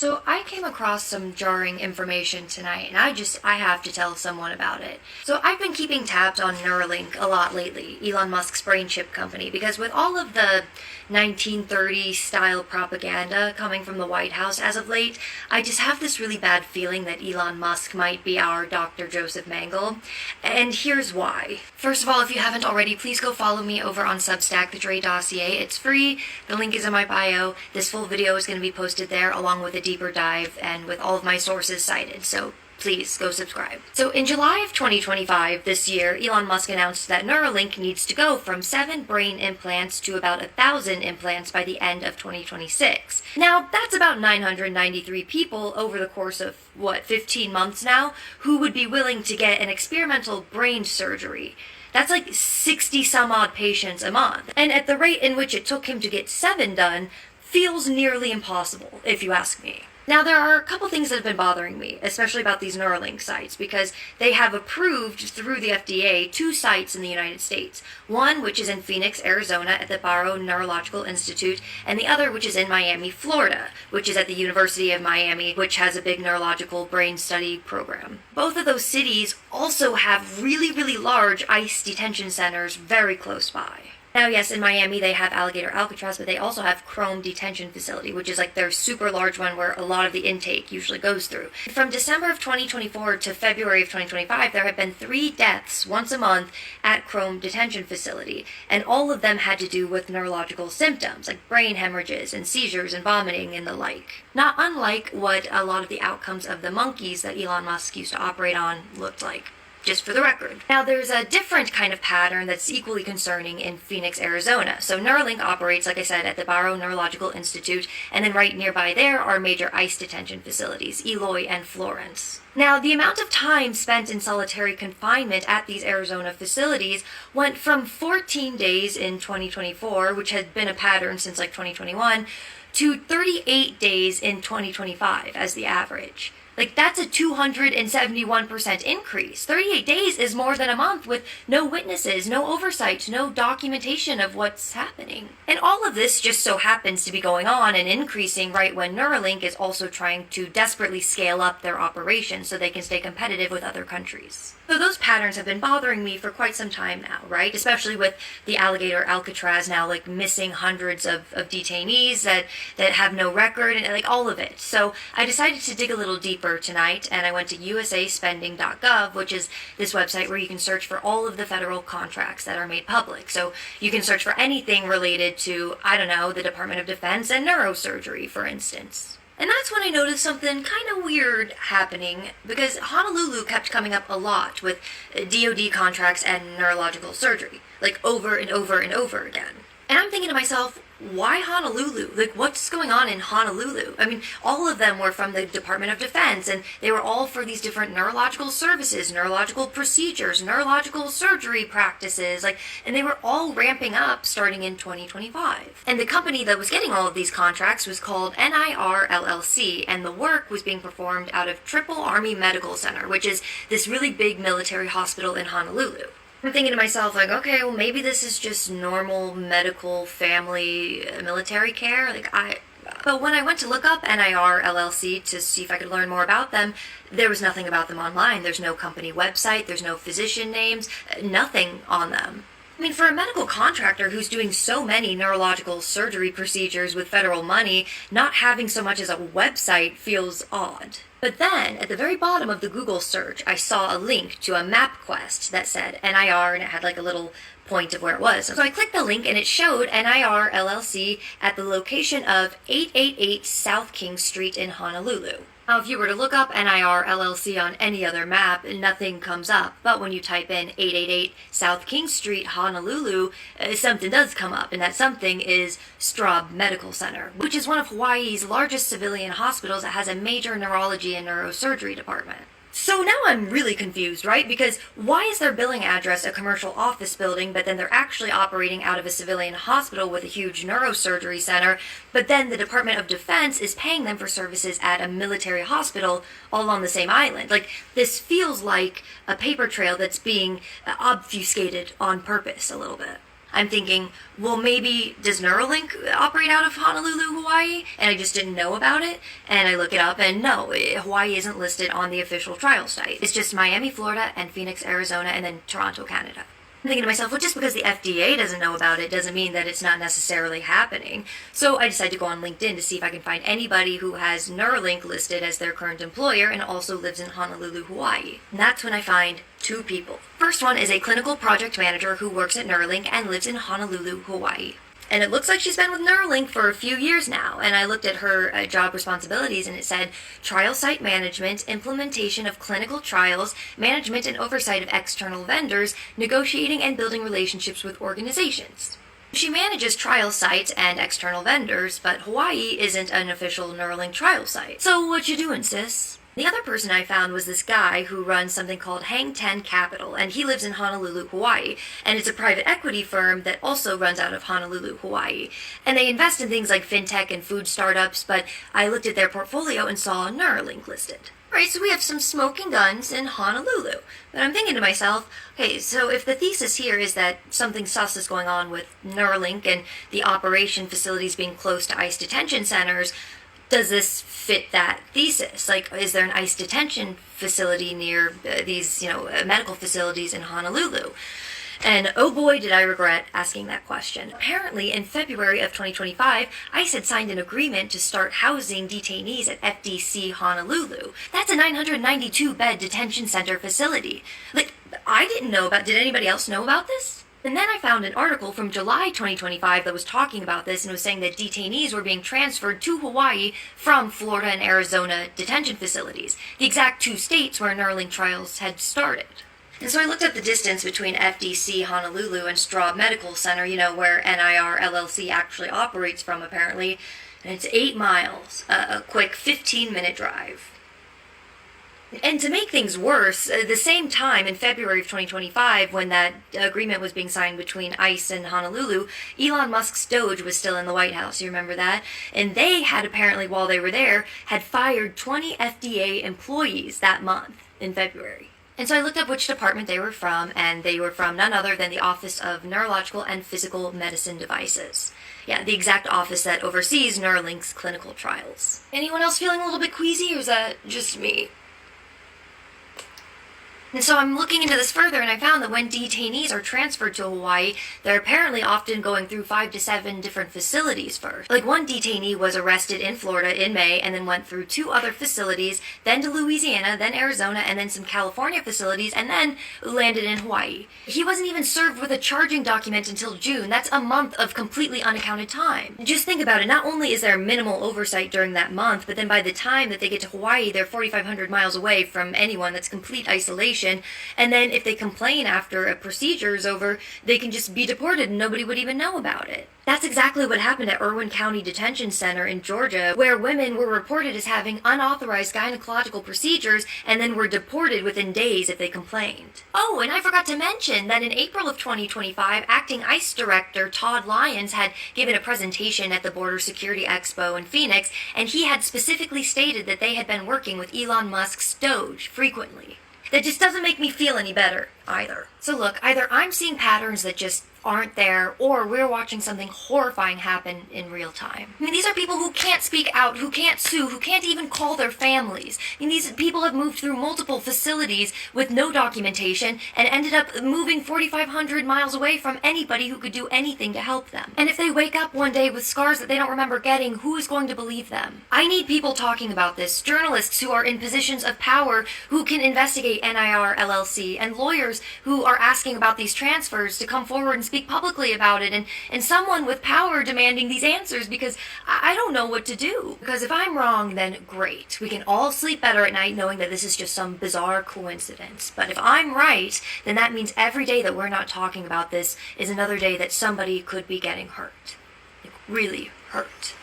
So I came across some jarring information tonight, and I have to tell someone about it. So I've been keeping tabs on Neuralink a lot lately, Elon Musk's brain chip company, because with all of the 1930s style propaganda coming from the White House as of late, I just have this really bad feeling that Elon Musk might be our Dr. Joseph Mengele. And here's why. First of all, if you haven't already, please go follow me over on Substack, the Drey Dossier. It's free. The link is in my bio. This full video is going to be posted there along with a deeper dive and with all of my sources cited. So please go subscribe. So in July of 2025, this year, Elon Musk announced that Neuralink needs to go from 7 brain implants to about 1,000 implants by the end of 2026. Now, that's about 993 people over the course of, 15 months now, who would be willing to get an experimental brain surgery. That's like 60 some odd patients a month. And at the rate in which it took him to get 7 done, feels nearly impossible, if you ask me. Now, there are a couple things that have been bothering me, especially about these Neuralink sites, because they have approved through the FDA 2 sites in the United States. One, which is in Phoenix, Arizona, at the Barrow Neurological Institute, and the other, which is in Miami, Florida, which is at the University of Miami, which has a big neurological brain study program. Both of those cities also have really, really large ICE detention centers very close by. Now, yes, in Miami they have Alligator Alcatraz, but they also have Chrome Detention Facility, which is like their super large one where a lot of the intake usually goes through. From December of 2024 to February of 2025, there have been 3 deaths once a month at Chrome Detention Facility, and all of them had to do with neurological symptoms, like brain hemorrhages and seizures and vomiting and the like. Not unlike what a lot of the outcomes of the monkeys that Elon Musk used to operate on looked like. Just for the record. Now, there's a different kind of pattern that's equally concerning in Phoenix, Arizona. So Neuralink operates, like I said, at the Barrow Neurological Institute, and then right nearby there are major ICE detention facilities, Eloy and Florence. Now, the amount of time spent in solitary confinement at these Arizona facilities went from 14 days in 2024, which had been a pattern since like 2021, to 38 days in 2025 as the average. Like, that's a 271% increase. 38 days is more than a month with no witnesses, no oversight, no documentation of what's happening. And all of this just so happens to be going on and increasing right when Neuralink is also trying to desperately scale up their operation so they can stay competitive with other countries. So those patterns have been bothering me for quite some time now, right? Especially with the Alligator Alcatraz now, like, missing hundreds of detainees that have no record and like all of it. So I decided to dig a little deeper tonight, and I went to usaspending.gov, which is this website where you can search for all of the federal contracts that are made public. So you can search for anything related to, I don't know, the Department of Defense and neurosurgery, for instance. And that's when I noticed something kind of weird happening, because Honolulu kept coming up a lot with DoD contracts and neurological surgery, like over and over and over again. And I'm thinking to myself, why Honolulu? Like, what's going on in Honolulu? I mean, all of them were from the Department of Defense, and they were all for these different neurological services, neurological procedures, neurological surgery practices, and they were all ramping up starting in 2025. And the company that was getting all of these contracts was called NIR LLC, and the work was being performed out of Triple Army Medical Center, which is this really big military hospital in Honolulu. I'm thinking to myself, like, okay, well, maybe this is just normal medical family military care. But when I went to look up NIR LLC to see if I could learn more about them, there was nothing about them online. There's no company website, there's no physician names, nothing on them. I mean, for a medical contractor who's doing so many neurological surgery procedures with federal money, not having so much as a website feels odd. But then, at the very bottom of the Google search, I saw a link to a MapQuest that said NIR, and it had like a little point of where it was. So I clicked the link, and it showed NIR LLC at the location of 888 South King Street in Honolulu. Now, if you were to look up NIR LLC on any other map, nothing comes up. But when you type in 888 South King Street, Honolulu, something does come up, and that something is Straub Medical Center, which is one of Hawaii's largest civilian hospitals that has a major neurology and neurosurgery department. So now I'm really confused, right? Because why is their billing address a commercial office building, but then they're actually operating out of a civilian hospital with a huge neurosurgery center, but then the Department of Defense is paying them for services at a military hospital all on the same island? Like, this feels like a paper trail that's being obfuscated on purpose a little bit. I'm thinking, well, maybe does Neuralink operate out of Honolulu, Hawaii? And I just didn't know about it. And I look it up, and no, Hawaii isn't listed on the official trial site. It's just Miami, Florida, and Phoenix, Arizona, and then Toronto, Canada. I'm thinking to myself, well, just because the FDA doesn't know about it doesn't mean that it's not necessarily happening. So I decided to go on LinkedIn to see if I can find anybody who has Neuralink listed as their current employer and also lives in Honolulu, Hawaii. And that's when I find two people. First one is a clinical project manager who works at Neuralink and lives in Honolulu, Hawaii. And it looks like she's been with Neuralink for a few years now. And I looked at her job responsibilities, and it said trial site management, implementation of clinical trials, management and oversight of external vendors, negotiating and building relationships with organizations. She manages trial sites and external vendors, but Hawaii isn't an official Neuralink trial site. So what you doing, sis? The other person I found was this guy who runs something called Hang Ten Capital, and he lives in Honolulu, Hawaii, and it's a private equity firm that also runs out of Honolulu, Hawaii. And they invest in things like fintech and food startups, but I looked at their portfolio and saw Neuralink listed. Right, so we have some smoking guns in Honolulu. But I'm thinking to myself, okay, so if the thesis here is that something sus is going on with Neuralink and the operation facilities being close to ICE detention centers, does this fit that thesis? Like, is there an ICE detention facility near these, medical facilities in Honolulu? And oh boy, did I regret asking that question. Apparently, in February of 2025, ICE had signed an agreement to start housing detainees at FDC Honolulu. That's a 992-bed detention center facility. Like, I didn't know about, did anybody else know about this? And then I found an article from July 2025 that was talking about this and was saying that detainees were being transferred to Hawaii from Florida and Arizona detention facilities, the exact two states where Neuralink trials had started. And so I looked up the distance between FDC Honolulu and Straub Medical Center, where NIR LLC actually operates from apparently, and it's 8 miles, a quick 15-minute drive. And to make things worse, the same time in February of 2025, when that agreement was being signed between ICE and Honolulu, Elon Musk's Doge was still in the White House. You remember that? And they had apparently, while they were there, had fired 20 FDA employees that month in February. And so I looked up which department they were from, and they were from none other than the Office of Neurological and Physical Medicine Devices. Yeah, the exact office that oversees Neuralink's clinical trials. Anyone else feeling a little bit queasy, or is that just me? And so I'm looking into this further, and I found that when detainees are transferred to Hawaii, they're apparently often going through 5 to 7 different facilities first. Like, one detainee was arrested in Florida in May and then went through 2 other facilities, then to Louisiana, then Arizona, and then some California facilities, and then landed in Hawaii. He wasn't even served with a charging document until June. That's a month of completely unaccounted time. Just think about it. Not only is there minimal oversight during that month, but then by the time that they get to Hawaii, they're 4,500 miles away from anyone. That's complete isolation. And then if they complain after a procedure is over, they can just be deported and nobody would even know about it. That's exactly what happened at Irwin County Detention Center in Georgia, where women were reported as having unauthorized gynecological procedures and then were deported within days if they complained. Oh, and I forgot to mention that in April of 2025, acting ICE Director Todd Lyons had given a presentation at the Border Security Expo in Phoenix, and he had specifically stated that they had been working with Elon Musk's Doge frequently. That just doesn't make me feel any better, either. So look, either I'm seeing patterns that just aren't there, or we're watching something horrifying happen in real time. I mean, these are people who can't speak out, who can't sue, who can't even call their families. I mean, these people have moved through multiple facilities with no documentation and ended up moving 4,500 miles away from anybody who could do anything to help them. And if they wake up one day with scars that they don't remember getting, who is going to believe them? I need people talking about this, journalists who are in positions of power who can investigate NIR LLC, and lawyers who are asking about these transfers to come forward and speak publicly about it, and someone with power demanding these answers, because I don't know what to do. Because if I'm wrong, then great. We can all sleep better at night knowing that this is just some bizarre coincidence. But if I'm right, then that means every day that we're not talking about this is another day that somebody could be getting hurt. Like, really hurt.